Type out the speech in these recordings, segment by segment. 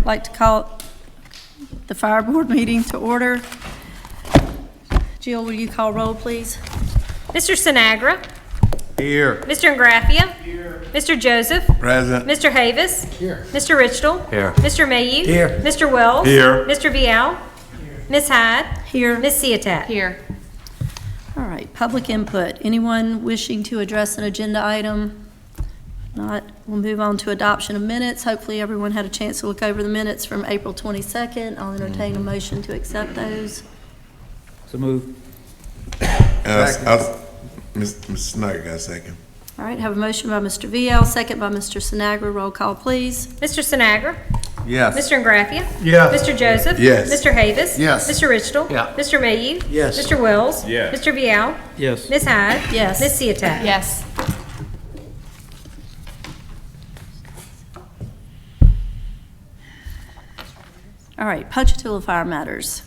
like to call the fire board meeting to order. Jill, will you call roll, please? Mr. Sinagra. Here. Mr. Ingraffia. Here. Mr. Joseph. Present. Mr. Havis. Here. Mr. Richtel. Here. Mr. Mayhew. Here. Mr. Wells. Here. Mr. Vial. Ms. Hyde. Here. Ms. Ciotat. Here. All right, public input. Anyone wishing to address an agenda item? Not, we'll move on to adoption of minutes. Hopefully everyone had a chance to look over the minutes from April 22nd. I'll entertain a motion to accept those. So move. Mr. Snyder got a second. All right, have a motion by Mr. Vial, second by Mr. Sinagra. Roll call, please. Mr. Sinagra. Yes. Mr. Ingraffia. Yes. Mr. Joseph. Yes. Mr. Havis. Yes. Mr. Richtel. Yeah. Mr. Mayhew. Yes. Mr. Wells. Yes. Mr. Vial. Yes. Ms. Hyde. Yes. Ms. Ciotat. Yes. All right, Pocatello Fire Matters.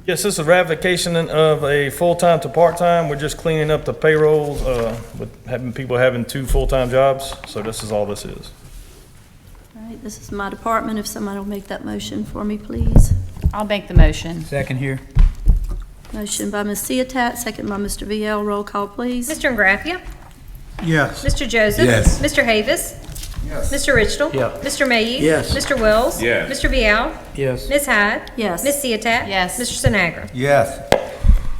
Yes, this is a ratification of a full-time to part-time. We're just cleaning up the payrolls, with people having 2 full-time jobs. So this is all this is. All right, this is my department. If somebody will make that motion for me, please. I'll make the motion. Second here. Motion by Ms. Ciotat, second by Mr. VL. Roll call, please. Mr. Ingraffia. Yes. Mr. Joseph. Yes. Mr. Havis. Yes. Mr. Richtel. Yeah. Mr. Mayhew. Yes. Mr. Wells. Yes. Mr. Vial. Yes. Ms. Hyde. Yes. Ms. Ciotat. Yes. Mr. Sinagra. Yes.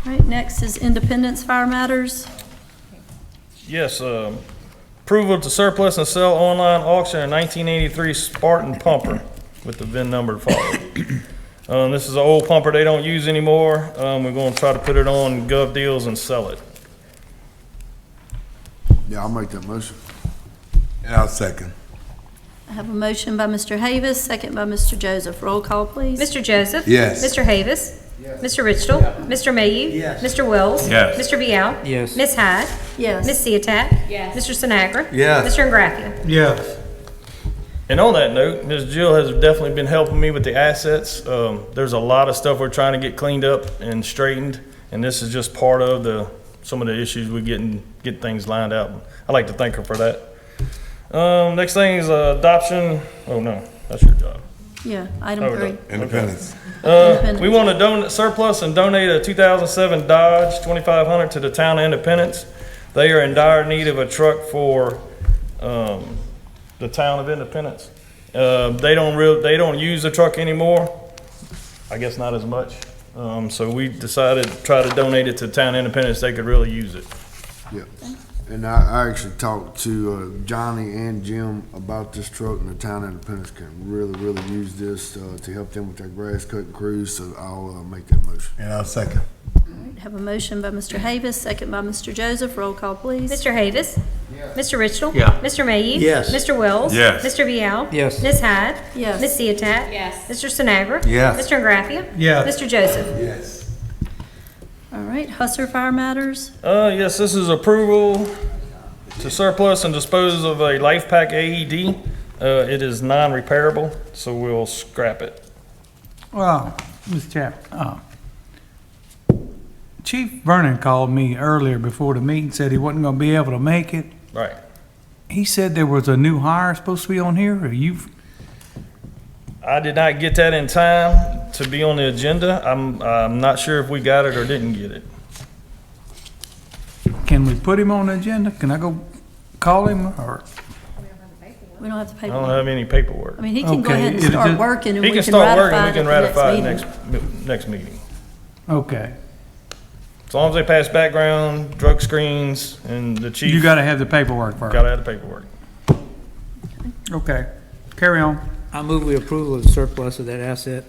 All right, next is Independence Fire Matters. Yes, approval to surplus and sell online auction a 1983 Spartan pumper with the VIN number to follow. This is an old pumper they don't use anymore. We're going to try to put it on Gov Deals and sell it. Yeah, I'll make that motion. And I'll second. I have a motion by Mr. Havis, second by Mr. Joseph. Roll call, please. Mr. Joseph. Yes. Mr. Havis. Mr. Richtel. Mr. Mayhew. Yes. Mr. Wells. Yes. Mr. Vial. Yes. Ms. Hyde. Yes. Ms. Ciotat. Yes. Mr. Sinagra. Yes. Mr. Ingraffia. Yes. And on that note, Ms. Jill has definitely been helping me with the assets. There's a lot of stuff we're trying to get cleaned up and straightened, and this is just part of some of the issues we get things lined out. I'd like to thank her for that. Next thing is adoption. Oh no, that's your job. Yeah, item Oh, 3. Independence. We want to surplus and donate a 2007 Dodge 2500 to the town of Independence. They are in dire need of a truck for the town of Independence. They don't use the truck anymore. I guess not as much. So we decided to try to donate it to the town of Independence. They could really use it. Yeah, and I actually talked to Johnny and Jim about this truck, and the town of Independence can really use this to help them with their grass cutting crews, so I'll make that motion. And I'll second. All right, have a motion by Mr. Havis, second by Mr. Joseph. Roll call, please. Mr. Havis. Mr. Richtel. Yeah. Mr. Mayhew. Yes. Mr. Wells. Yes. Mr. Vial. Yes. Ms. Hyde. Yes. Ms. Ciotat. Yes. Mr. Sinagra. Yes. Mr. Ingraffia. Yes. Mr. Joseph. Yes. All right, Husser Fire Matters. Yes, this is approval to surplus and dispose of a Life Pack AED. It is non-repairable, so we'll scrap it. Well, Mr. Chap, Chief Vernon called me earlier before the meeting, said he wasn't gonna be able to make it. Right. He said there was a new hire supposed to be on here, or I did not get that in time to be on the agenda. I'm not sure if we got it or didn't get it. can we put him on the agenda? Can I go call him, or? We don't have to pay. I don't have any paperwork. I mean, he can go Okay, ahead and it'll start just- working, and He we can can start working, ratify we it can at ratify it the next meeting. next meeting. Okay, As long as they pass background, drug screens, and the chief. you gotta have the paperwork first. Gotta have the paperwork. Okay, carry on. I move we approve of the surplus of that asset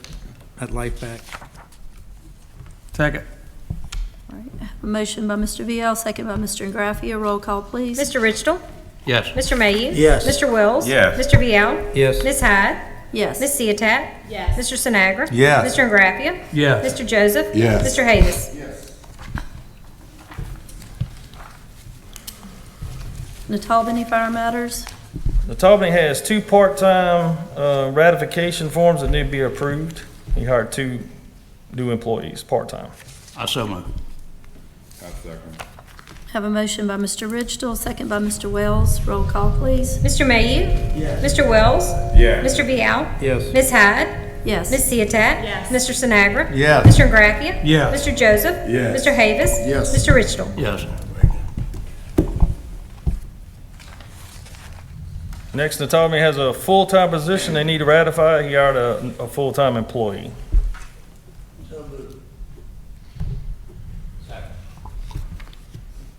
at Life Pack. Second. All right, I have a motion by Mr. VL, second by Mr. Ingraffia. Roll call, please. Mr. Richtel. Yes. Mr. Mayhew. Yes. Mr. Wells. Yes. Mr. Vial. Yes. Ms. Hyde. Yes. Ms. Ciotat. Yes. Mr. Sinagra. Yes. Mr. Ingraffia. Yes. Mr. Joseph. Yes. Mr. Havis. Natalbany Fire Matters. The Talbot has 2 part-time ratification forms that need to be approved. He hired 2 new employees, part-time. I so move. I Have a motion by Mr. Ridgetill, second by Mr. Wells. Roll call, please. Mr. Mayhew? Yes. Mr. Wells? Yes. Mr. Vial? Yes. Ms. Hyde? Yes. Ms. Ciotat? Yes. Mr. Sinagra? Yes. Mr. Graffia? Yes. Mr. Joseph? Yes. Mr. Havis? Yes. Mr. Ridgetill? Yes. Next, Natami has a full-time position they need to ratify. He hired a full-time employee.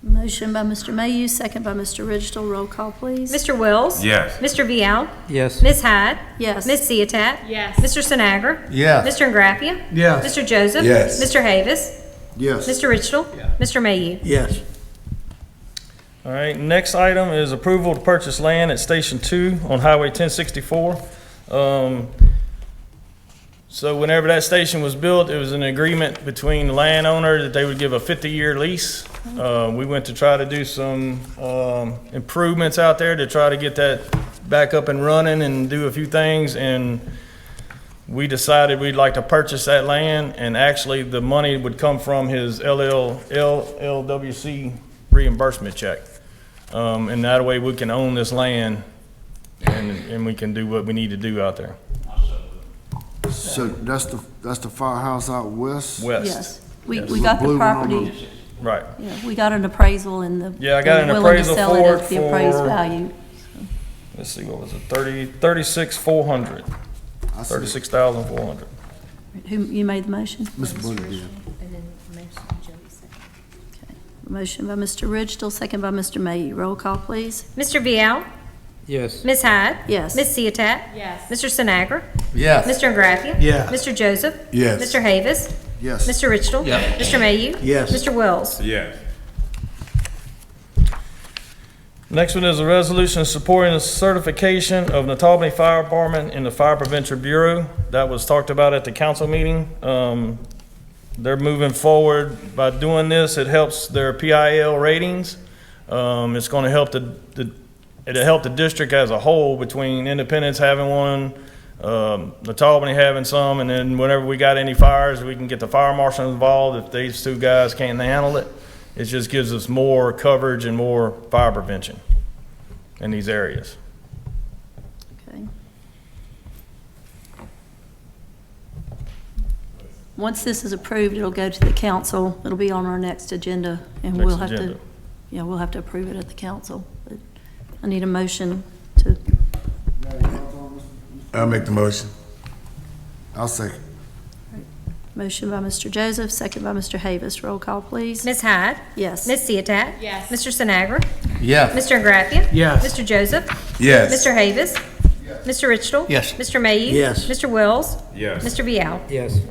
Motion by Mr. Mayhew, second by Mr. Ridgetill. Roll call, please. Mr. Wells? Yes. Mr. Vial? Yes. Ms. Hyde? Yes. Ms. Ciotat? Yes. Mr. Sinagra? Yes. Mr. Graffia? Yes. Mr. Joseph? Yes. Mr. Havis? Yes. Mr. Ridgetill? Mr. Mayhew? Yes. All right, next item is approval to purchase land at Station 2 on Highway 1064. So whenever that station was built, it was an agreement between the landowner that they would give a 50-year lease. We went to try to do some improvements out there to try to get that back up and running and do a few things, and we decided we'd like to purchase that land, and actually the money would come from his LLWC reimbursement check. And that way we can own this land and we can do what we need to do out there. So that's the firehouse out west? West. Yes. We Yes. got the Blue one on property. Right. Yeah, we got an appraisal and the. Yeah, I got an they're willing to appraisal sell for at it the appraised for- value. Let's see, what was it? 36,400. I see it. 36,400. Who, you made the motion? Mr. Bundy did. Motion by Mr. Ridgetill, second by Mr. Mayhew. Roll call, please. Mr. Vial? Yes. Ms. Hyde? Yes. Ms. Ciotat? Yes. Mr. Sinagra? Yes. Mr. Graffia? Yes. Mr. Joseph? Yes. Mr. Havis? Yes. Mr. Ridgetill? Yes. Mr. Mayhew? Yes. Mr. Wells? Yes. Next one is a resolution supporting the certification of Natawbany Fire Department in the Fire Prevention Bureau. That was talked about at the council meeting. They're moving forward by doing this. It helps their PIL ratings. It's going to help it'll help the district as a whole, between Independence having one, Natawbany having some, and then whenever we got any fires, we can get the fire marshal involved if these two guys can't handle it. It just gives us more coverage and more fire prevention in these areas. Okay. Once this is approved, it'll go to the council. It'll be on our next agenda, and we'll have to, yeah, we'll have to approve it at the council. But I need a motion to, I'll make the motion. I'll second. motion by Mr. Joseph, second by Mr. Havis. Roll call, please. Ms. Hyde? Yes. Ms. Ciotat? Yes. Mr. Sinagra? Yes. Mr. Graffia? Yes. Mr. Joseph? Yes. Mr. Havis? Mr. Ridgetill? Yes. Mr. Mayhew? Yes. Mr. Wells? Yes. Mr. Vial? Yes.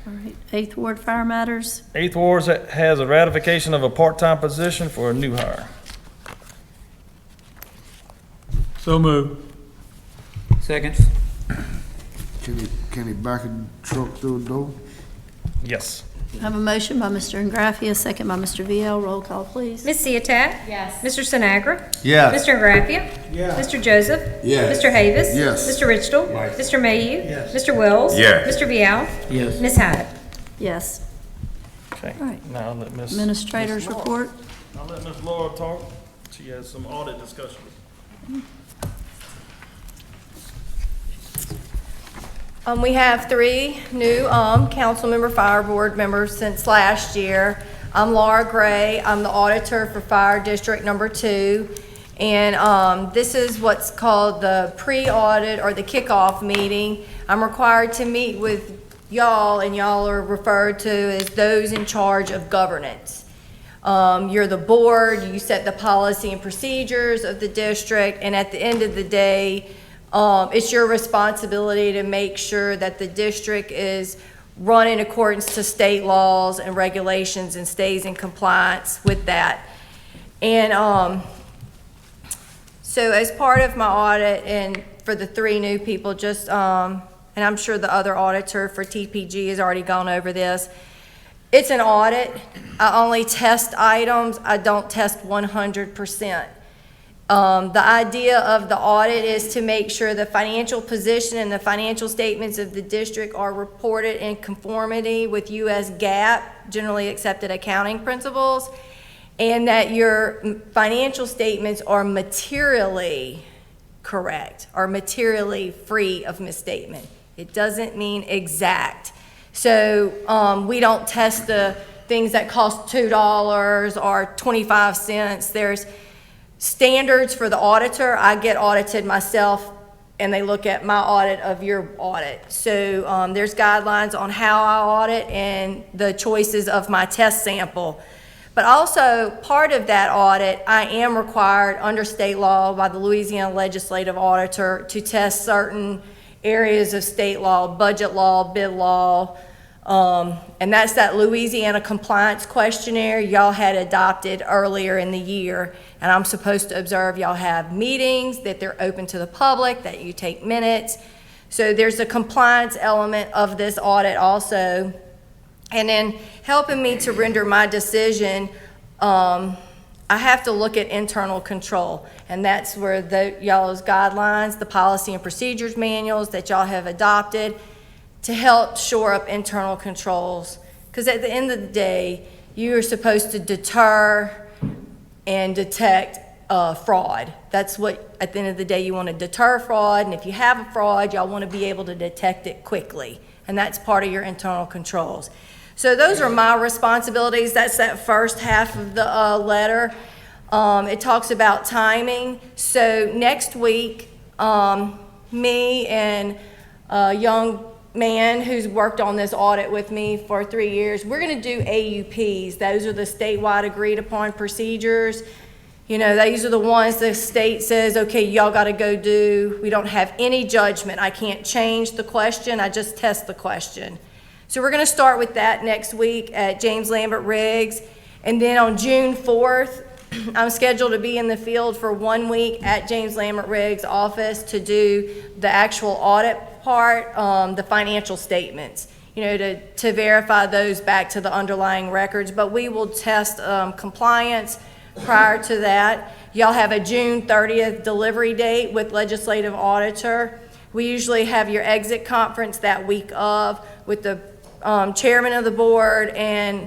All right, Eighth Ward Fire Matters. Eighth Ward has a ratification of a part-time position for a new hire. So moved. Second. Can he back a truck through the door? Yes. I have a motion by Mr. Graffia, second by Mr. VL. Roll call, please. Ms. Ciotat? Yes. Mr. Sinagra? Yes. Mr. Graffia? Yes. Mr. Joseph? Yes. Mr. Havis? Yes. Mr. Ridgetill? Mr. Mayhew? Yes. Mr. Wells? Yes. Mr. Vial? Yes. Ms. Hyde? Yes. Okay. All right. Now I'll let Ms. Administrators Ms. Laura- report. I'll let Ms. Laura talk. She has some audit discussion. We have 3 new council member fire board members since last year. I'm Laura Gray. I'm the auditor for Fire District Number 2. And this is what's called the pre-audit or the kickoff meeting. I'm required to meet with y'all, and y'all are referred to as those in charge of governance. You're the board, you set the policy and procedures of the district, and at the end of the day, it's your responsibility to make sure that the district is run in accordance to state laws and regulations and stays in compliance with that. And so as part of my audit, and for the 3 new people, just, and I'm sure the other auditor for TPG has already gone over this, it's an audit. I only test items. I don't test 100%. The idea of the audit is to make sure the financial position and the financial statements of the district are reported in conformity with U.S. GAAP, generally accepted accounting principles, and that your financial statements are materially correct, or materially free of misstatement. It doesn't mean exact. So we don't test the things that cost $2 or 25 cents. There's standards for the auditor. I get audited myself, and they look at my audit of your audit. So there's guidelines on how I audit and the choices of my test sample. But also, part of that audit, I am required under state law by the Louisiana Legislative Auditor to test certain areas of state law, budget law, bid law, and that's that Louisiana Compliance Questionnaire y'all had adopted earlier in the year. And I'm supposed to observe y'all have meetings, that they're open to the public, that you take minutes. So there's a compliance element of this audit also. And then helping me to render my decision, I have to look at internal control. And that's where y'all's guidelines, the policy and procedures manuals that y'all have adopted to help shore up internal controls. Because at the end of the day, you are supposed to deter and detect fraud. That's what, at the end of the day, you want to deter fraud. And if you have a fraud, y'all want to be able to detect it quickly. And that's part of your internal controls. So those are my responsibilities. That's that first half of the letter. It talks about timing. So next week, me and a young man who's worked on this audit with me for 3 years, we're going to do AUPs. Those are the statewide agreed upon procedures. You know, these are the ones the state says, okay, y'all got to go do. We don't have any judgment. I can't change the question. I just test the question. So we're going to start with that next week at James Lambert Riggs. And then on June 4th, I'm scheduled to be in the field for 1 week at James Lambert Riggs' office to do the actual audit part, the financial statements, you know, to verify those back to the underlying records. But we will test compliance prior to that. Y'all have a June 30th delivery date with legislative auditor. We usually have your exit conference that week of with the chairman of the board, and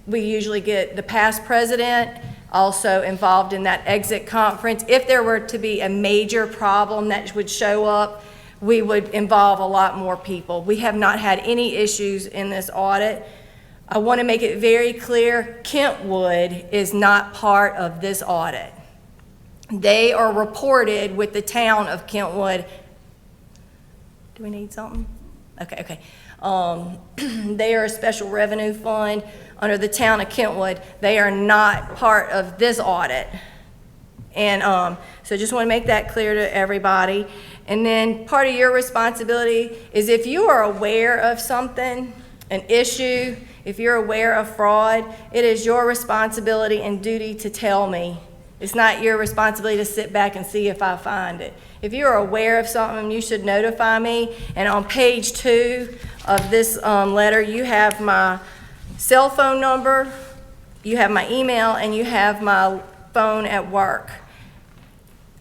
we usually get the past president also involved in that exit conference. If there were to be a major problem that would show up, we would involve a lot more people. We have not had any issues in this audit. I want to make it very clear, Kentwood is not part of this audit. They are reported with the town of Kentwood. Do we need something? Okay. They are a special revenue fund under the town of Kentwood. They are not part of this audit. And so just want to make that clear to everybody. And then part of your responsibility is if you are aware of something, an issue, if you're aware of fraud, it is your responsibility and duty to tell me. It's not your responsibility to sit back and see if I find it. If you're aware of something, you should notify me. And on page 2 of this letter, you have my cell phone number, you have my email, and you have my phone at work.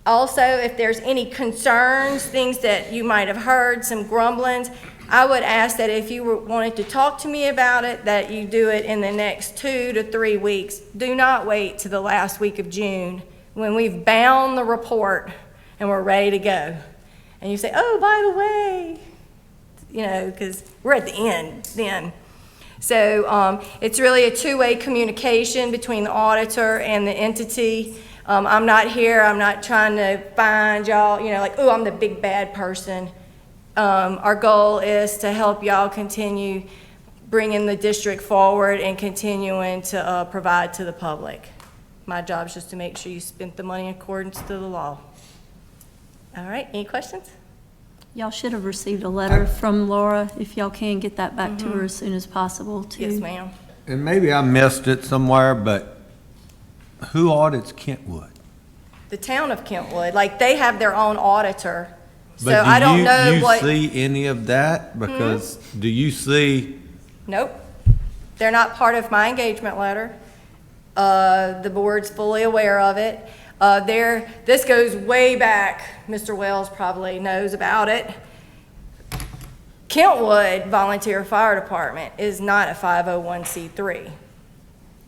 Also, if there's any concerns, things that you might have heard, some grumblings, I would ask that if you wanted to talk to me about it, that you do it in the next 2 to 3 weeks. Do not wait to the last week of June when we've bound the report and we're ready to go. And you say, oh, by the way, you know, because we're at the end then. So it's really a two-way communication between the auditor and the entity. I'm not here, I'm not trying to find y'all, you know, like, oh, I'm the big bad person. Our goal is to help y'all continue bringing the district forward and continuing to provide to the public. My job is just to make sure you spent the money in accordance to the law. All right, any questions? Y'all should have received a letter from Laura. If y'all can get that back to her as soon as possible, too. Yes, ma'am. And maybe I missed it somewhere, but who audits Kentwood? The town of Kentwood, like, they have their own auditor. So But I don't know what. Do you see any of that? Because do you see? Nope. They're not part of my engagement letter. The board's fully aware of it. This goes way back. Mr. Wells probably knows about it. Kentwood Volunteer Fire Department is not a 501c3.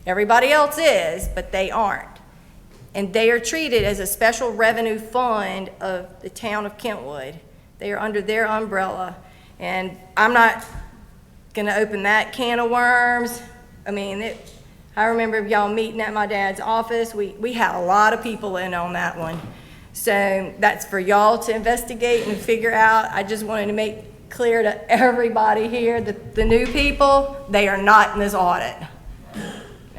Everybody else is, but they aren't. And they are treated as a special revenue fund of the town of Kentwood. They are under their umbrella. And I'm not gonna open that can of worms. I mean, I remember y'all meeting at my dad's office. We had a lot of people in on that one. So that's for y'all to investigate and figure out. I just wanted to make clear to everybody here that the new people, they are not in this audit.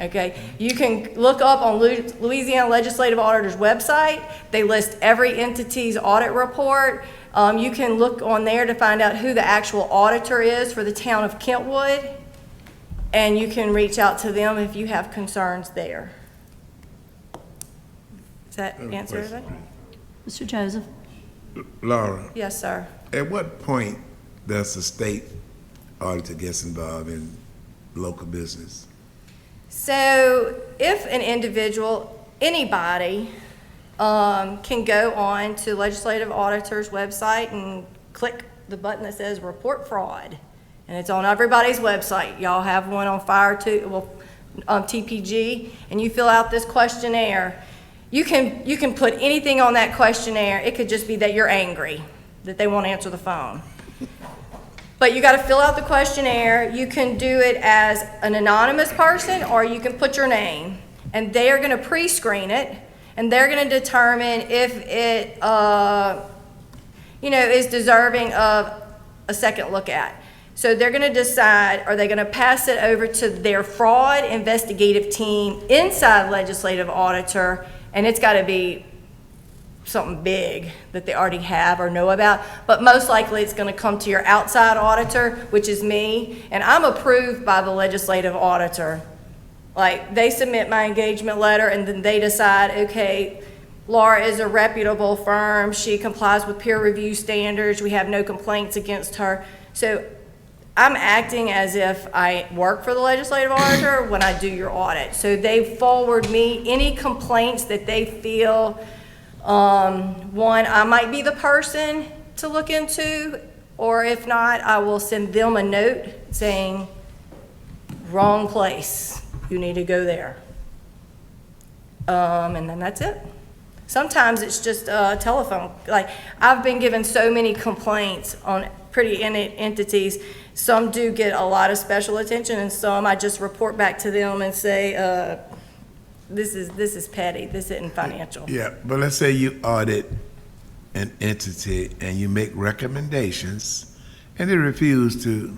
Okay, you can look up on Louisiana Legislative Auditor's website. They list every entity's audit report. You can look on there to find out who the actual auditor is for the town of Kentwood, and you can reach out to them if you have concerns there. Does that answer it? Mr. Joseph? Laura, Yes, sir. at what point does the state auditor get involved in local business? So if an individual, anybody, can go on to Legislative Auditor's website and click the button that says report fraud. And it's on everybody's website. Y'all have one on TPG, and you fill out this questionnaire. You can put anything on that questionnaire. It could just be that you're angry, that they won't answer the phone. But you gotta fill out the questionnaire. You can do it as an anonymous person, or you can put your name. And they are gonna pre-screen it, and they're gonna determine if it, is deserving of a second look at. So they're gonna decide, are they gonna pass it over to their fraud investigative team inside Legislative Auditor, and it's gotta be something big that they already have or know about, but most likely it's going to come to your outside auditor, which is me, and I'm approved by the Legislative Auditor. Like, they submit my engagement letter, and then they decide, okay, Laura is a reputable firm, she complies with peer review standards, we have no complaints against her. So I'm acting as if I work for the Legislative Auditor when I do your audit. So they forward me any complaints that they feel. One, I might be the person to look into, or if not, I will send them a note saying, wrong place, you need to go there. And then that's it. Sometimes it's just a telephone. Like, I've been given so many complaints on pretty entities. Some do get a lot of special attention, and some I just report back to them and say, this is petty, this isn't financial. Yeah, but let's say you audit an entity and you make recommendations and they refuse to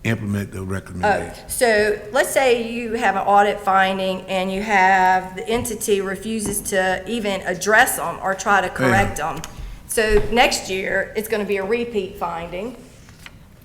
implement the recommendations. So let's say you have an audit finding and you have the entity refuses to even address them or try to correct them. So next year, it's gonna be a repeat finding.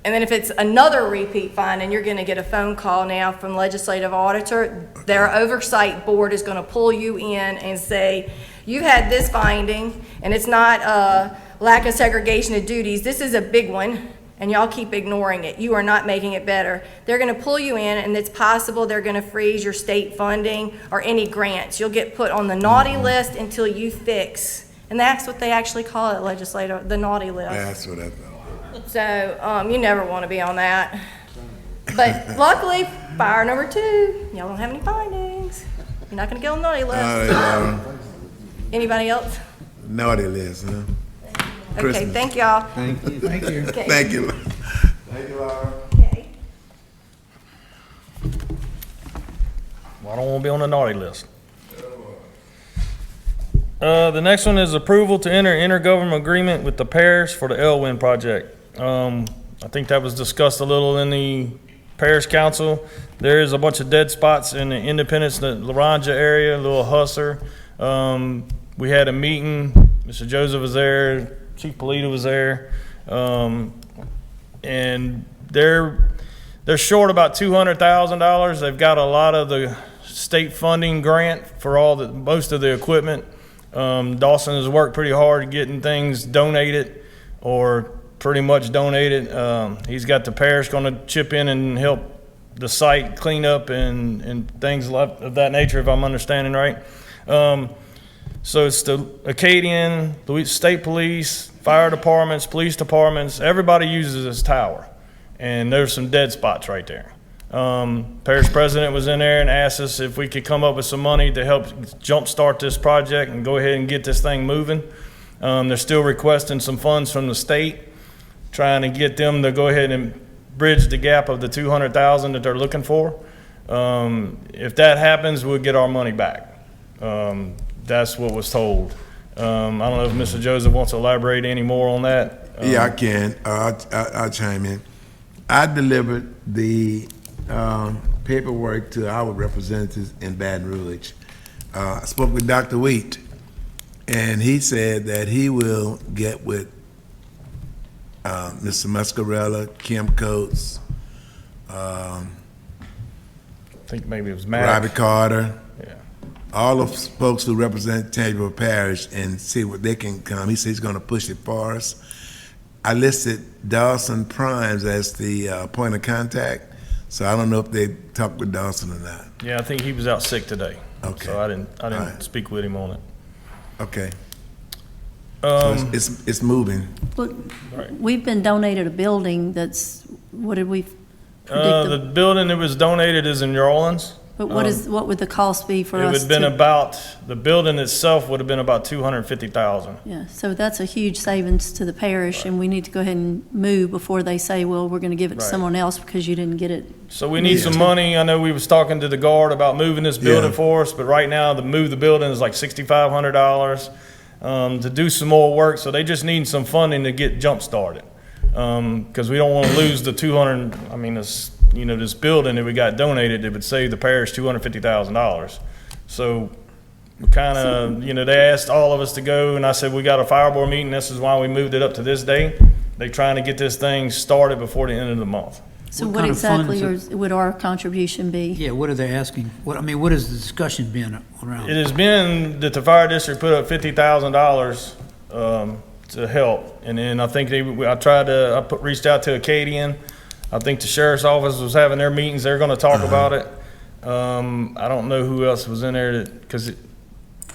And then if it's another repeat finding, you're gonna get a phone call now from Legislative Auditor. Their oversight board is gonna pull you in and say, you had this finding, and it's not a lack of segregation of duties. This is a big one, and y'all keep ignoring it. You are not making it better. They're gonna pull you in, and it's possible they're gonna freeze your state funding or any grants. You'll get put on the naughty list until you fix. And that's what they actually call it, Legislative, the naughty list. That's what I thought. So, you never want to be on that. But luckily, fire number 2, y'all don't have any findings. You're not going to get on the naughty list. All right, Anybody else? naughty list, huh? Okay, Christmas. thank y'all. Thank you. Okay. Thank you. Thank you, Laura. Okay. Well, I don't want to be on the naughty list. The next one is approval to enter intergovernmental agreement with the parish for the Elwyn project. I think that was discussed a little in the parish council. There is a bunch of dead spots in the Independence, the Laranja area, Little Husser. We had a meeting. Mr. Joseph was there. Chief Polita was there. And they're short about $200,000. They've got a lot of the state funding grant for most of the equipment. Dawson has worked pretty hard getting things donated or pretty much donated. He's got the parish going to chip in and help the site clean up and things of that nature, if I'm understanding right. So it's the Acadian, state police, fire departments, police departments, everybody uses this tower. And there's some dead spots right there. Parish president was in there and asked us if we could come up with some money to help jumpstart this project and go ahead and get this thing moving. They're still requesting some funds from the state, trying to get them to go ahead and bridge the gap of the $200,000 that they're looking for. If that happens, we'll get our money back. That's what was told. I don't know if Mr. Joseph wants to elaborate any more on that. Yeah, I can. I'll chime in. I delivered the paperwork to our representatives in Baton Rouge. I spoke with Dr. Wheat, and he said that he will get with Mr. Muscarella, Kim Coates, I think maybe it was Matt. Robbie Carter, Yeah. all of folks who represent Tangipahoa Parish, and see what they can come. He said he's going to push it for us. I listed Dawson Primes as the point of contact, so I don't know if they talked with Dawson or not. Yeah, I think he was out sick today. Okay. So I didn't right. speak with him on it. Okay. So it's moving. Look, Right. we've been donated a building that's, what did we predict? The building that was donated is in New Orleans. But what would the cost be for It us would have been to? about, the building itself would have been about $250,000. Yeah, so that's a huge savings to the parish, and we need to go ahead and move before they say, well, we're gonna give it to Right. someone else because you didn't get it. So we need some money. I know we was talking to the guard about moving this building Yeah. for us, but right now, to move the building is like $6,500 to do some more work. So they just need some funding to get jump started. Because we don't want to lose the 200, I mean, this, this building that we got donated, it would save the parish $250,000. So we kind of, they asked all of us to go, and I said, we got a fire board meeting. This is why we moved it up to this day. They're trying to get this thing started before the end of the month. So What what kind of funds exactly would our contribution be? Yeah, what are they asking? What has the discussion been around? It has been that the fire district put up $50,000 to help, and then I think reached out to Acadian. I think the sheriff's office was having their meetings. They're going to talk about it. I don't know who else was in there because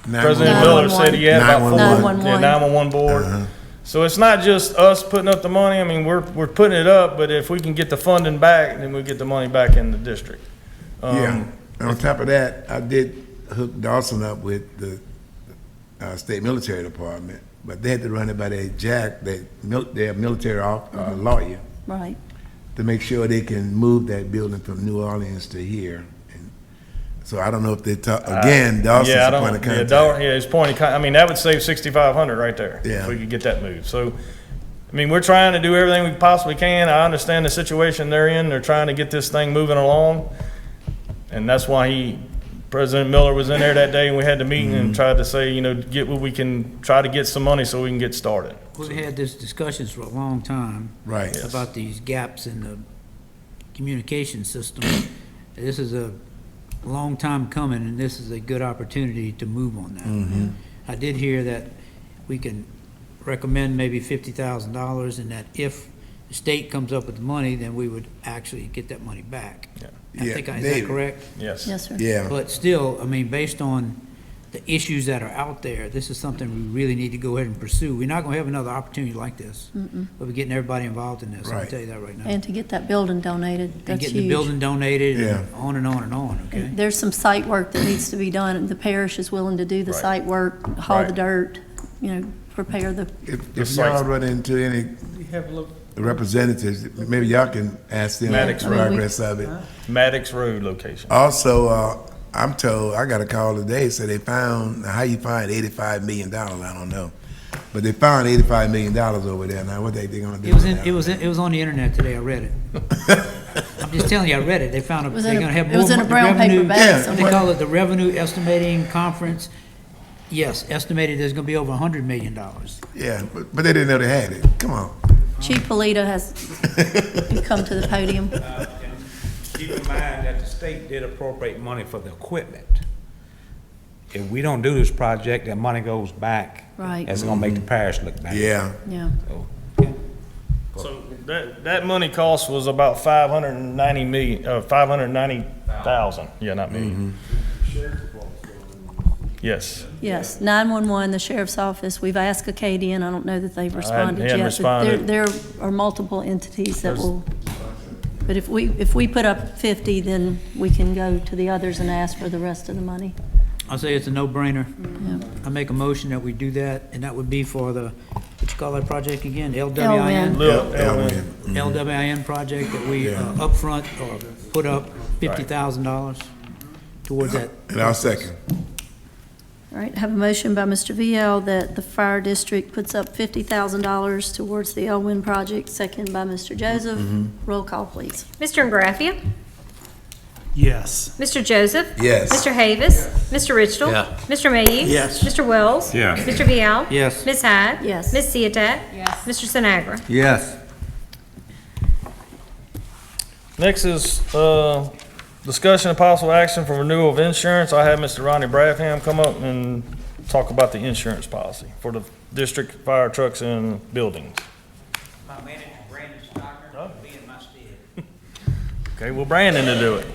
President Miller said he had about 911 board. So it's not just us putting up the money. I mean, we're putting it up, but if we can get the funding back, then we'll get the money back in the district. Yeah. And on top of that, I did hook Dawson up with the state military department, but they had to run it by their military lawyer Right. to make sure they can move that building from New Orleans to here. And so I don't know if they talk again. Dawson's the point of contact. His point of contact. I mean, that would save $6,500 right there Yeah. if we could get that moved. So, I mean, we're trying to do everything we possibly can. I understand the situation they're in. They're trying to get this thing moving along, and that's why President Miller was in there that day, and we had the meeting and tried to say, get what we can, try to get some money so we can get started. We've had these discussions for a long time. Right. About these gaps in the communication system. This is a long time coming, and this is a good opportunity to move on that. I did hear that we can recommend maybe $50,000, and that if the state comes up with the money, then we would actually get that money back. Yeah. Is that correct? Yes. Yes, sir. Yeah. But still, I mean, based on the issues that are out there, this is something we really need to go ahead and pursue. We're not gonna have another opportunity like this. But we're getting everybody involved in this, I'll Right. tell you that right now. And to get that building donated, And that's getting the huge. building donated, Yeah. and on and on and on, okay? And there's some site work that needs to be done, and the parish is willing to do the Right. site work, haul the Right. dirt, prepare the, If y'all run into any representatives, maybe y'all can ask them the Maddox Road. progress of it. Maddox Road location. Also, I'm told, I got a call today, so they found, how you find $85 million, I don't know. But they found $85 million over there. Now, what they gonna do? It was on the internet today, I read it. I'm just telling you, I read it. They found was they're in gonna have it more. was in a the brown paper revenue- bag Yeah. somewhere. They call it the Revenue Estimating Conference. Yes, estimated there's gonna be over $100 million. Yeah, but they didn't know they had it. Come on. Chief Polito has come to the podium. Keep in mind that the state did appropriate money for the equipment. If we don't do this project, that money goes back. Right. It's gonna make the parish look bad. Yeah. Yeah. So that money cost was about $590,000. Yeah, not million. Yes. Yes, 911, the sheriff's office, we've asked Acadian, I don't know that they've responded hadn't yet. but responded. There are multiple entities that will, but if we put up 50, then we can go to the others and ask for the rest of the money. I'll say it's a no-brainer. Yeah. I make a motion that we do that, and that would be for the, what you call that project again? LWIN. LWIN? Look, LWIN project that we Yeah. upfront or put up $50,000 towards that. And I'll second. All right, have a motion by Mr. VL that the fire district puts up $50,000 towards the Elwin project, second by Mr. Joseph. Roll call, please. Mr. Ingraffia, Yes. Mr. Joseph. Yes. Mr. Havis. Mr. Ridgel. Yeah. Mr. Mayhew. Yes. Mr. Wells. Yeah. Mr. Vial. Yes. Ms. Hyde. Yes. Ms. Ciotat. Yes. Mr. Sinagra. Yes. next is, discussion of possible action for renewal of insurance. I had Mr. Ronnie Bradham come up and talk about the insurance policy for the district fire trucks and buildings. My manager, Brandon Stockner, be in my stead. Okay, well, Brandon to do it.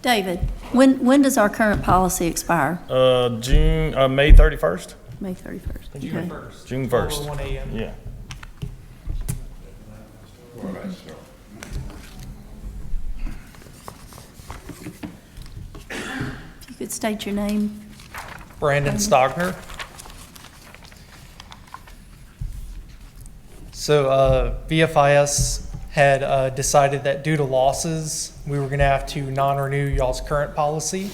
David, when does our current policy expire? May 31st? May 31st. Okay. June 1st. 1 a.m. Yeah. If you could state your name. Brandon Stogner. So VFIS had decided that due to losses, we were going to have to non-renew y'all's current policy.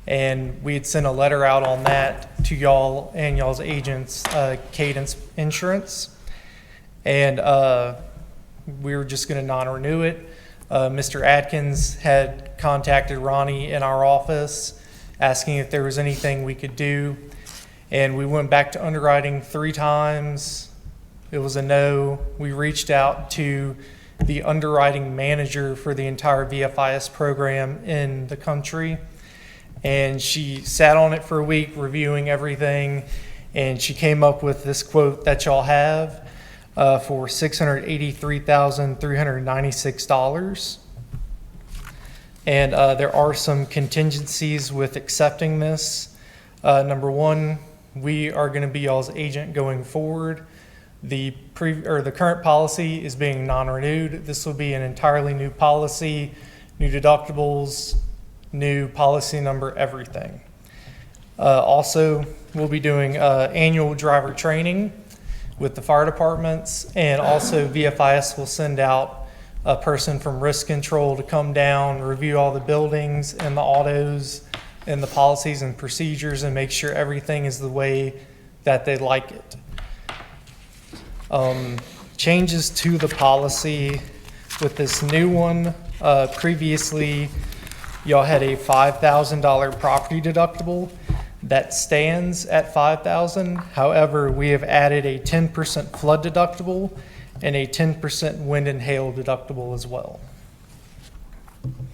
And we had sent a letter out on that to y'all and y'all's agents, Cadence Insurance. And we were just going to non-renew it. Mr. Atkins had contacted Ronnie in our office asking if there was anything we could do. And we went back to underwriting 3 times. It was a no. We reached out to the underwriting manager for the entire VFIS program in the country. And she sat on it for a week reviewing everything. And she came up with this quote that y'all have for $683,396. And there are some contingencies with accepting this. Number one, we are going to be y'all's agent going forward. The current policy is being non-renewed. This will be an entirely new policy, new deductibles, new policy number, everything. Also, we'll be doing annual driver training with the fire departments, and also VFIS will send out a person from risk control to come down, review all the buildings and the autos and the policies and procedures and make sure everything is the way that they like it. Changes to the policy with this new one. Previously, y'all had a $5,000 property deductible that stands at $5,000. However, we have added a 10% flood deductible and a 10% wind and hail deductible as well.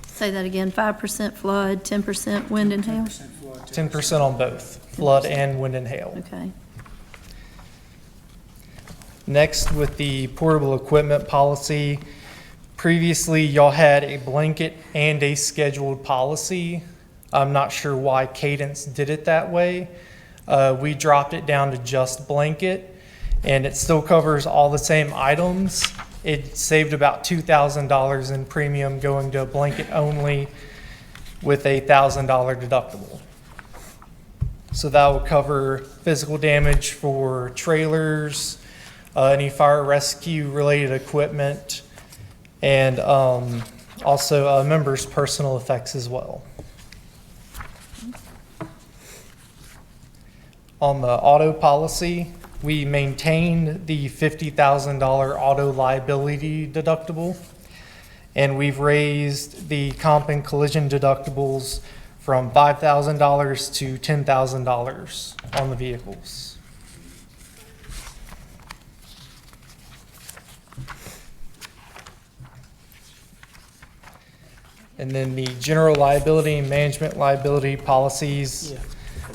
Say that again, 5% flood, 10% wind and hail? 10% on both, flood and wind and hail. Okay. Next, with the portable equipment policy, previously y'all had a blanket and a scheduled policy. I'm not sure why Cadence did it that way. We dropped it down to just blanket, and it still covers all the same items. It saved about $2,000 in premium going to a blanket only with a $1,000 deductible. So that will cover physical damage for trailers, any fire rescue related equipment, and also members' personal effects as well. On the auto policy, we maintained the $50,000 auto liability deductible, and we've raised the comp and collision deductibles from $5,000 to $10,000 on the vehicles. And then the general liability and management liability policies,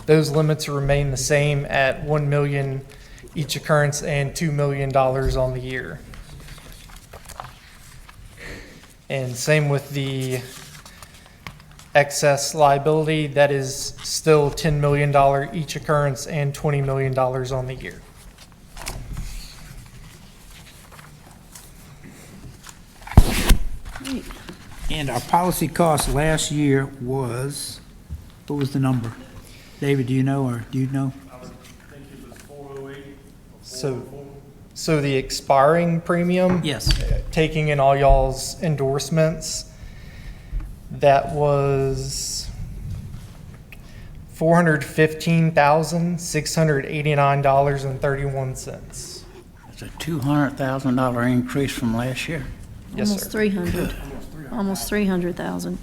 those limits remain the same at $1 million each occurrence and $2 million on the year. And same with the excess liability, that is still $10 million each occurrence and $20 million on the year. And our policy cost last year was, what was the number? David, do you know, or do you know? I think it was 408 or So, 404. so the expiring premium? Yes. Taking in all y'all's endorsements, that was $415,689.31. It's a $200,000 increase from last year. Yes, Almost sir. 300. Almost 300,000.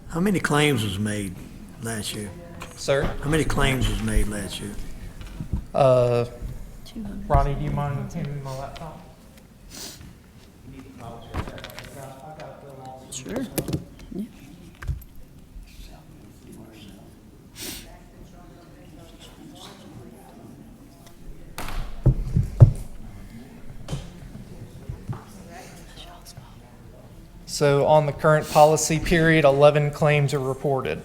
How many claims was made last year? Sir? How many claims was made last year? Ronnie, do you mind handing me my laptop? Sure. Yeah. So on the current policy period, 11 claims are reported.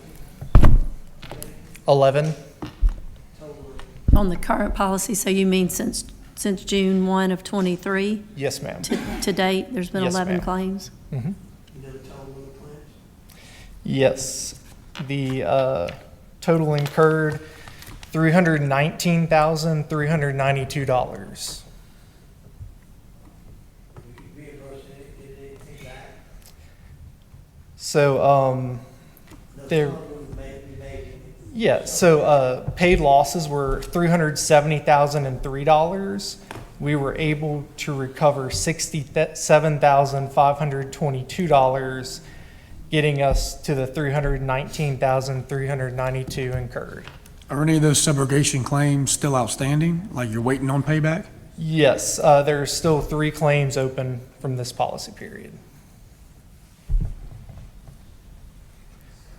11? On the current policy, so you mean since June 1 of '23 Yes, ma'am. to date, there's been Yes, 11 ma'am. claims? Mhm. Yes. The total incurred, $319,392. So, there, yeah, so, paid losses were $370,003. We were able to recover $67,522, getting us to the $319,392 incurred. Are any of those subrogation claims still outstanding, like you're waiting on payback? Yes, there are still 3 claims open from this policy period.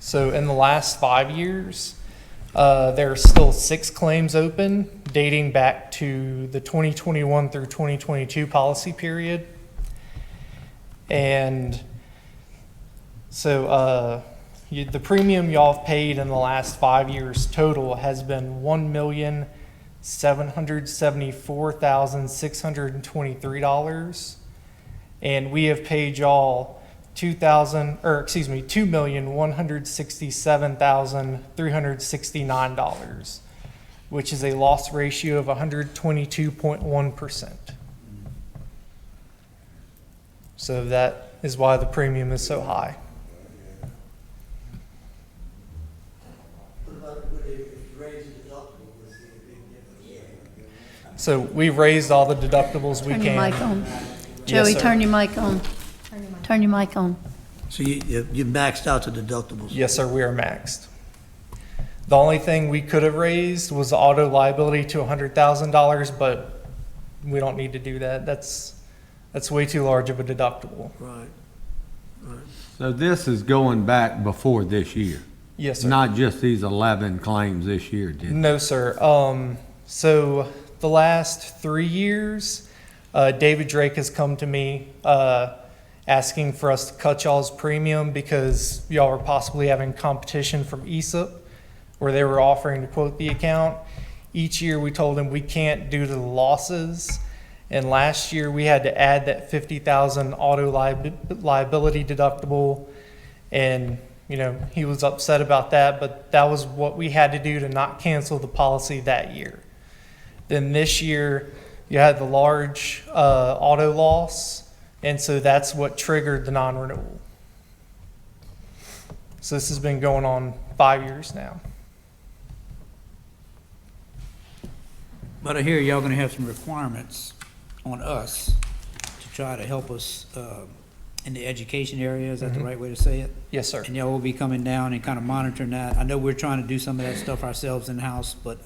So in the last 5 years, there are still 6 claims open dating back to the 2021 through 2022 policy period. And so the premium y'all have paid in the last 5 years total has been $1,774,623. And we have paid y'all $2,167,369, which is a loss ratio of 122.1%. So that is why the premium is so high. So we've raised all the deductibles we Turn your mic can. on. Yes, Joey, sir. turn your mic on. Turn your mic on. So you maxed out the deductibles? Yes, sir, we are maxed. The only thing we could have raised was the auto liability to $100,000, but we don't need to do that. That's way too large of a deductible. Right. So this is going back before this year? Yes, sir. Not just these 11 claims this year, did it? No, sir. So the last 3 years, David Drake has come to me asking for us to cut y'all's premium because y'all were possibly having competition from ESIP, where they were offering to quote the account. Each year we told him we can't due to the losses. And last year we had to add that $50,000 auto liability deductible. And, you know, he was upset about that, but that was what we had to do to not cancel the policy that year. Then this year you had the large auto loss. And so that's what triggered the non-renewal. So this has been going on 5 years now. But I hear y'all gonna have some requirements on us to try to help us in the education area. Is that the right way to say it? Yes, sir. And y'all will be coming down and kind of monitoring that. I know we're trying to do some of that stuff ourselves in-house, but,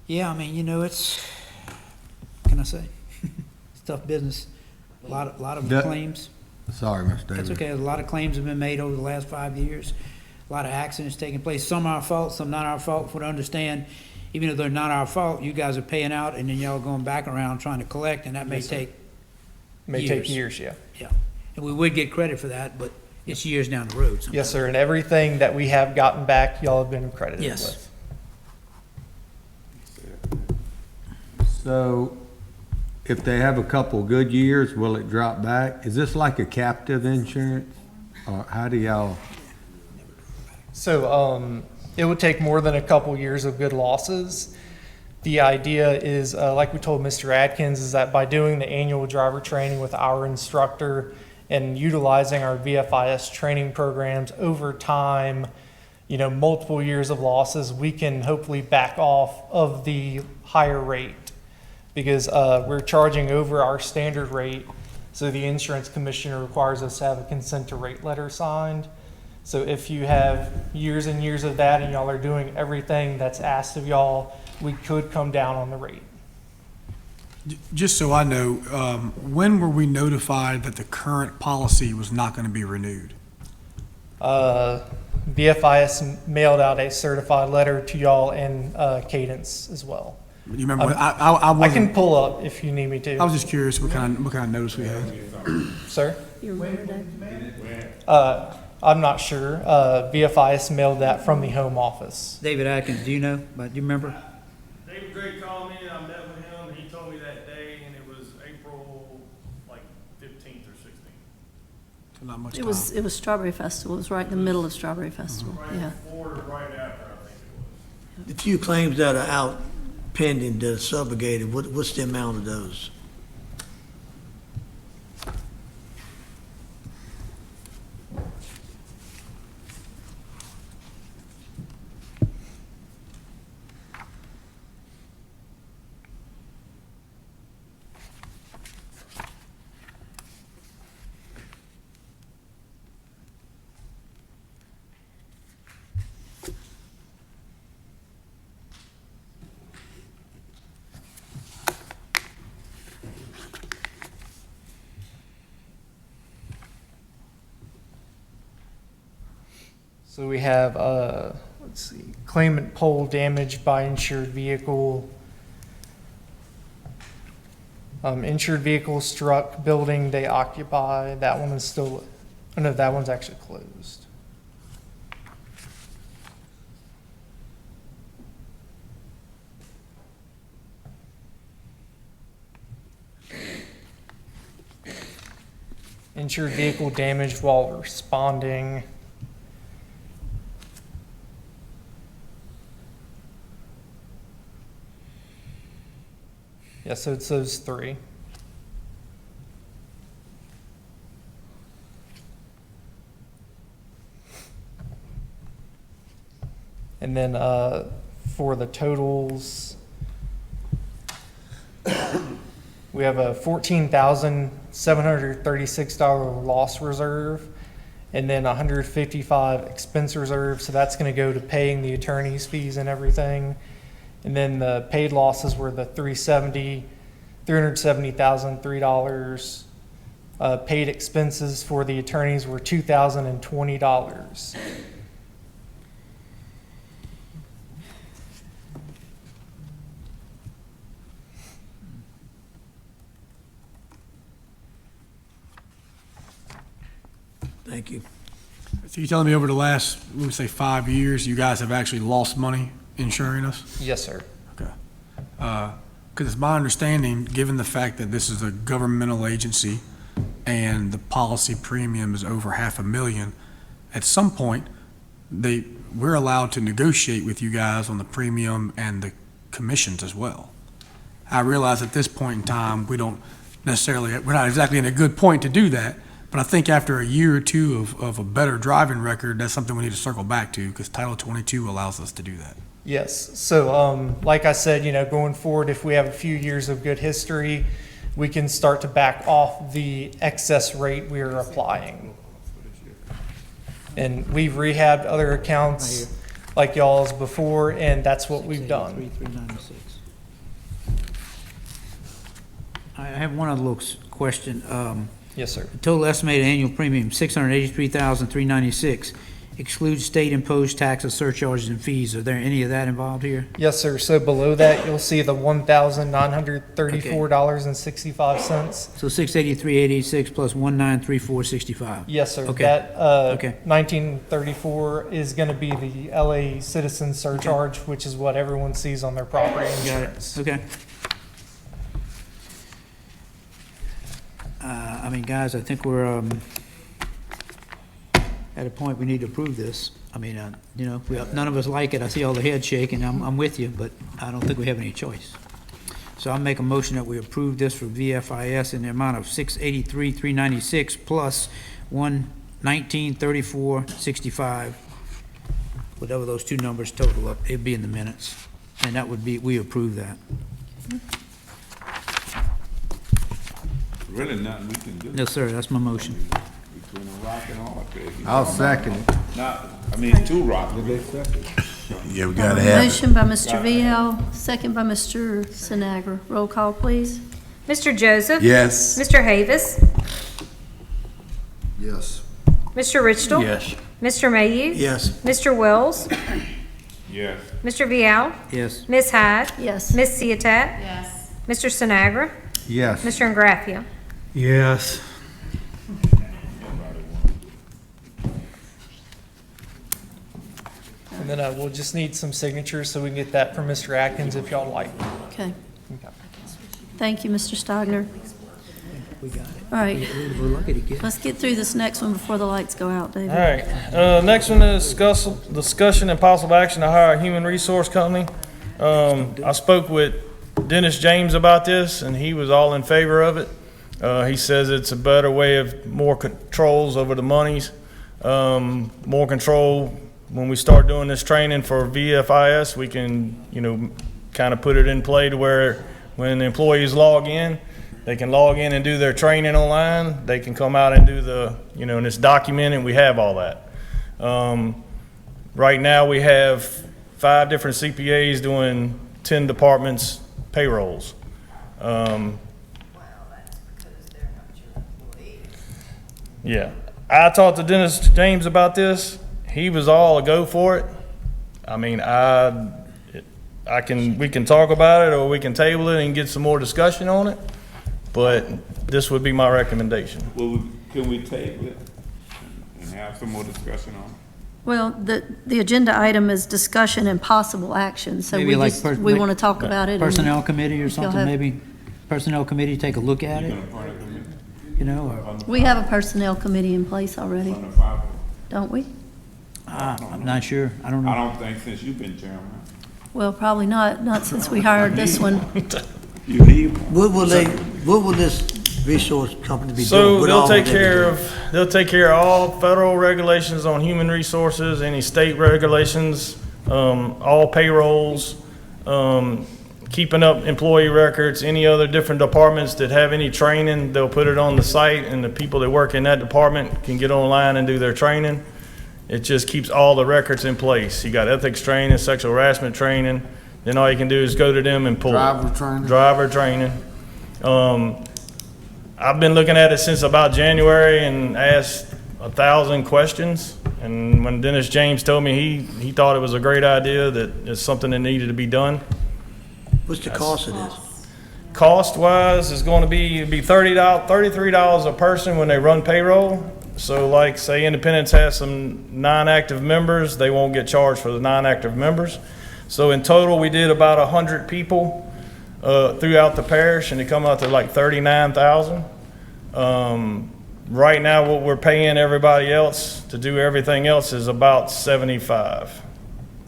yeah, I mean, you know, it's, what can I say? It's tough business. A lot of That- claims. Sorry, Mr. Davis. That's okay. A lot of claims have been made over the last 5 years. a lot of accidents taking place, some our fault, some not our fault, for to understand, even if they're not our fault, you guys are paying out, and then y'all going back around trying to collect, and that may take May take years, yeah. Yeah, and we would get credit for that, but it's years down the road. Yes, sir, and everything that we have gotten back, y'all have been credited Yes. with. So if they have a couple good years, will it drop back? Is this like a captive insurance? Or how do y'all? So it would take more than a couple years of good losses. The idea is, like we told Mr. Atkins, is that by doing the annual driver training with our instructor and utilizing our VFIS training programs over time, multiple years of losses, we can hopefully back off of the higher rate because we're charging over our standard rate. So the insurance commissioner requires us to have a consent to rate letter signed. So if you have years and years of that and y'all are doing everything that's asked of y'all, we could come down on the rate. Just so I know, when were we notified that the current policy was not going to be renewed? BFIS mailed out a certified letter to y'all and Cadence as well. You remember, I wasn't, can pull up if you need me to. I was just curious what kind of notice we had. Sir? You remember that? I'm not sure. BFIS mailed that from the home office. David Atkins, do you know, do you remember? David Gray called me, I met with him, and he told me that day, and it was April, 15th or 16th. So not much It time. was Strawberry Festival. It was right in the middle of Strawberry Festival, yeah. Before or right after, I think it was. The few claims that are out pending that are subrogated, what's the amount of those? So we have, claimant pole damaged by insured vehicle. Insured vehicle struck building they occupy. That one is still, no, that one's actually closed. Insured vehicle damaged while responding. Yeah, so it's those three. And then for the totals, we have a $14,736 loss reserve and then $155 expense reserve. So that's going to go to paying the attorney's fees and everything. And then the paid losses were the $370,003. Paid expenses for the attorneys were $2,020. Thank you. So you're telling me over the last, let me say 5 years, you guys have actually lost money insuring us? Yes, sir. Okay. Because it's my understanding, given the fact that this is a governmental agency and the policy premium is over $500,000, at some point, we're allowed to negotiate with you guys on the premium and the commissions as well. I realize at this point in time, we're not exactly in a good point to do that, but I think after a year or two of a better driving record, that's something we need to circle back to because Title 22 allows us to do that. Yes. So, like I said, going forward, if we have a few years of good history, we can start to back off the excess rate we are applying. And we've rehabbed other accounts like y'all's before, and that's what we've done. 396. I have one other little question. Yes, sir. The total estimated annual premium, $683,396. excludes state-imposed taxes, surcharges, and fees. Are there any of that involved here? Yes, sir. So below that, you'll see the $1,934.65. So 683,886 plus 1,934.65. Yes, sir. Okay. That, Okay. 1934 is gonna be the LA citizen surcharge, which is what everyone sees on their property Got insurance. it, okay. I mean, guys, I think we're, at a point we need to approve this. I mean, you know, none of us like it. I see all the heads shaking. I'm with you, but I don't think we have any choice. So I'll make a motion that we approve this for VFIS in the amount of $683,396 plus $119,34.65. Whatever those two numbers total up, it'd be in the minutes. And that would be, we approve that. Really nothing we can do. Yes, sir, that's my motion. Between a rock and a hard place. I'll second it. Two rocks. Yeah, we gotta have it. Motion by Mr. VL, second by Mr. Sinagra. Roll call, please. Mr. Joseph? Yes. Mr. Havis? Yes. Mr. Richtel? Yes. Mr. Mayhew? Yes. Mr. Wells? Yes. Mr. Vial? Yes. Ms. Hyde? Yes. Ms. Ciotat? Yes. Mr. Sinagra? Yes. Mr. Ingraffia? Yes. And then we'll just need some signatures so we can get that from Mr. Atkins if y'all like. Okay. Thank you, Mr. Stogner. We got it. All right, We're lucky to get. let's get through this next one before the lights go out, David. All right, next one is discussion and possible action to hire a human resource company. I spoke with Dennis James about this, and he was all in favor of it. He says it's a better way of more controls over the monies, more control. When we start doing this training for VFIS, we can, kind of put it in play to where when the employees log in, they can log in and do their training online. They can come out and do and it's documented. We have all that. Right now, we have 5 different CPAs doing 10 departments' payrolls. Yeah, I talked to Dennis James about this. He was all a go for it. I mean, we can talk about it, or we can table it and get some more discussion on it. But this would be my recommendation. Well, can we table it and have some more discussion on it? Well, the agenda item is discussion and possible action, so Maybe like we want to talk about it. and Personnel committee or if y'all something, have- maybe personnel committee take a look at it, or, We have a personnel committee in place already, don't we? I'm not sure, I don't I know. don't think since you've been chairman. Well, probably not since we hired this one. You leave. What will this resource company be doing? So What they'll all take will they be care doing? of all federal regulations on human resources, any state regulations, all payrolls, keeping up employee records, any other different departments that have any training, they'll put it on the site, and the people that work in that department can get online and do their training. It just keeps all the records in place. You got ethics training, sexual harassment training, then all you can do is go to them and pull. Driver training. I've been looking at it since about January and asked 1,000 questions. And when Dennis James told me he thought it was a great idea, that it's something that needed to be done. What's the cost of this? Cost-wise, it's going to be $33 a person when they run payroll. So like, say Independence has some non-active members, they won't get charged for the non-active members. So in total, we did about 100 people throughout the parish, and it come out to like 39,000. Right now, what we're paying everybody else to do everything else is about 75,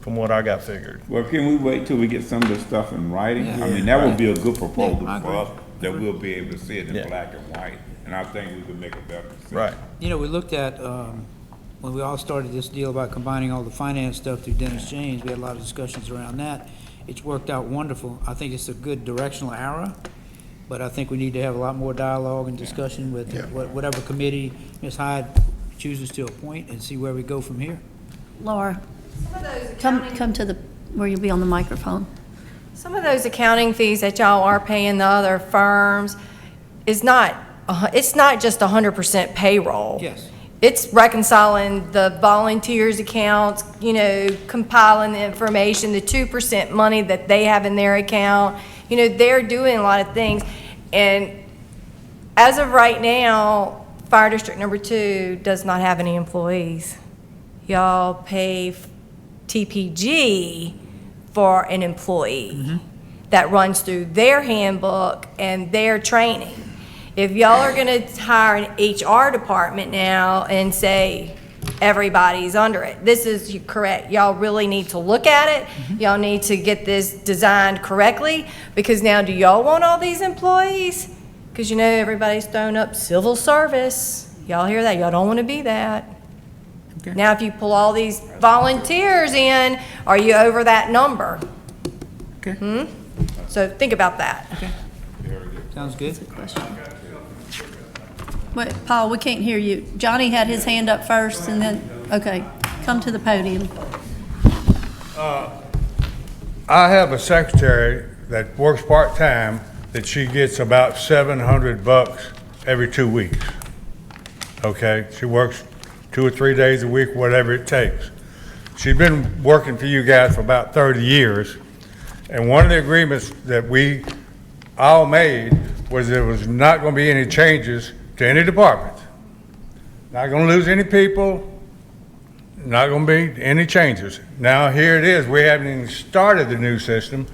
from what I got figured. Well, can we wait till we get some of this stuff in writing? I mean, that would be a good proposal for us, that we'll be able to see it in black and white. And I think we could make a better decision. Right. We looked at, when we all started this deal about combining all the finance stuff through Dennis James, we had a lot of discussions around that. It's worked out wonderful. I think it's a good directional arrow, but I think we need to have a lot more dialogue and discussion with whatever committee Ms. Hyde chooses to appoint, and see where we go from here. Laura, come to where you'll be on the microphone. Some of those accounting fees that y'all are paying the other firms it's not just 100% payroll. Yes. It's reconciling the volunteers' accounts, compiling the information, the 2% money that they have in their account. They're doing a lot of things. And as of right now, Fire District Number 2 does not have any employees. Y'all pay TPG for an employee that runs through their handbook and their training. If y'all are gonna hire an HR department now and say everybody's under it, this is correct. Y'all really need to look at it. Y'all need to get this designed correctly, because now do y'all want all these employees? Because everybody's thrown up civil service. Y'all hear that? Y'all don't want to be that. Okay. Now if you pull all these volunteers in, are you over that number? Okay. So think about that. Okay. Sounds good. Wait, Paul, we can't hear you. Johnny had his hand up first, and then, okay, come to the podium. I have a secretary that works part-time that she gets about $700 every 2 weeks. Okay, she works 2 or 3 days a week, whatever it takes. She's been working for you guys for about 30 years, and one of the agreements that we all made was there was not going to be any changes to any department. Not going to lose any people, not going to be any changes. Now here it is, we haven't even started the new system,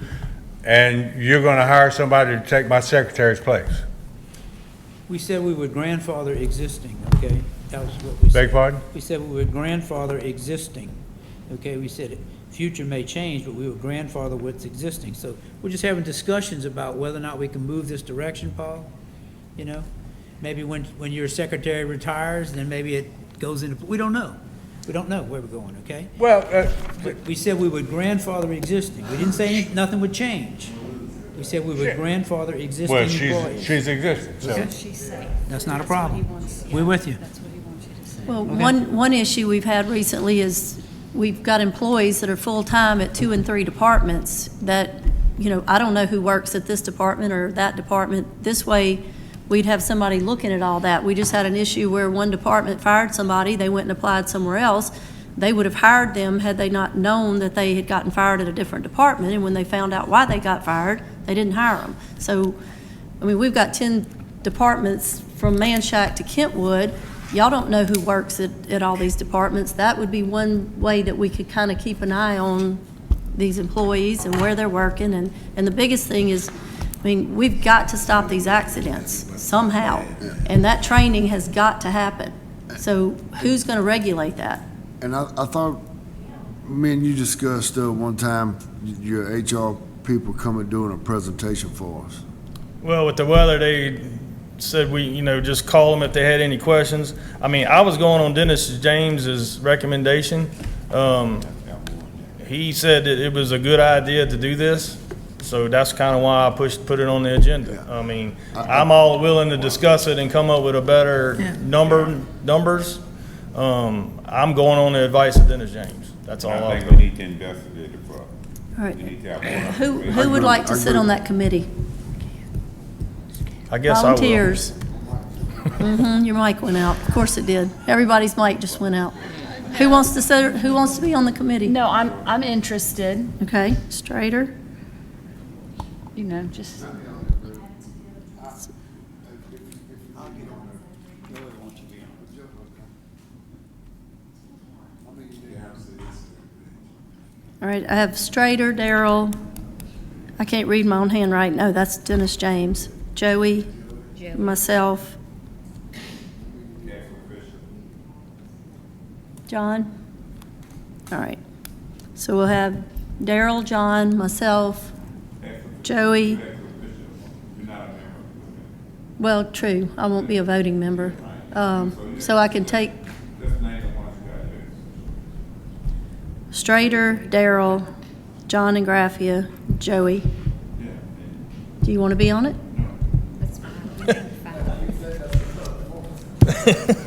and you're going to hire somebody to take my secretary's place. We said we would grandfather existing, okay? That was what we said. Beg pardon? We said we would grandfather existing, okay? We said future may change, but we would grandfather what's existing. So we're just having discussions about whether or not we can move this direction, Paul. Maybe when your secretary retires, then maybe it goes into, we don't know. We don't know where we're going, okay? Well, But we said we would grandfather existing. We didn't say nothing would change. We said we would grandfather existing well, employees. she's existing, so. Okay. That's not a problem. We're with you. Well, one issue we've had recently is we've got employees that are full-time at 2 and 3 departments that, I don't know who works at this department or that department. This way, we'd have somebody looking at all that. We just had an issue where one department fired somebody, they went and applied somewhere else. They would have hired them had they not known that they had gotten fired at a different department, and when they found out why they got fired, they didn't hire them. So, we've got 10 departments from Manshack to Kentwood. Y'all don't know who works at all these departments. That would be one way that we could kind of keep an eye on these employees and where they're working. And the biggest thing is, we've got to stop these accidents somehow, and that training has got to happen. So who's going to regulate that? And I thought, me and you discussed one time, your HR people coming doing a presentation for us. Well, with the weather, they said just call them if they had any questions. I was going on Dennis James's recommendation. He said that it was a good idea to do this. So that's kind of why I put it on the agenda. I'm all willing to discuss it and come up with a better numbers. I'm going on the advice of Dennis James. That's all. I think we need to investigate it for. All right. We need to have Who would like to sit on that committee? I guess I will. Volunteers. Your mic went out. Of course it did. Everybody's mic just went out. Who wants to be on the committee? No, I'm interested. Okay, Strader. Just. All right, I have Strader, Darrell. I can't read my own handwriting. No, that's Dennis James. Joey, myself. John? All right. So we'll have Darrell, John, myself, Joey. Well, true, I won't be a voting member. So I can take Strader, Darrell, John and Graffia, Joey. Do you want to be on it? That's fine.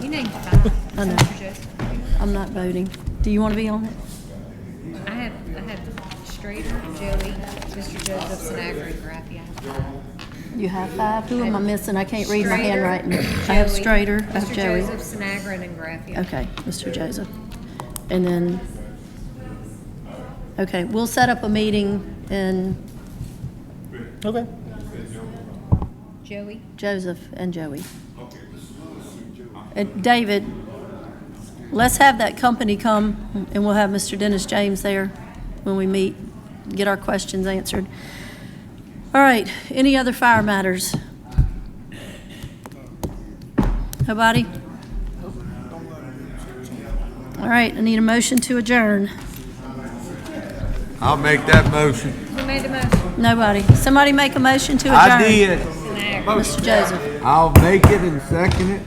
You named 5. I know. I'm not voting. Do you want to be on it? I have Strader, Joey, Mr. Joseph, Sinagra, and Graffia. You have 5? Who am I missing? I can't read my Strader, handwriting. I have Joey, Strader, I have Mr. Joey. Joseph, Sinagro, and Graffia. Okay, Mr. Joseph. And then, okay, we'll set up a meeting and Okay. Joey? Joseph and Joey. And David, let's have that company come and we'll have Mr. Dennis James there when we meet, get our questions answered. All right, any other fire matters? Nobody? All right, I need a motion to adjourn. I'll make that motion. Who made the motion? Nobody. Somebody make a motion to adjourn. I did. Mr. Joseph. I'll make it and second it.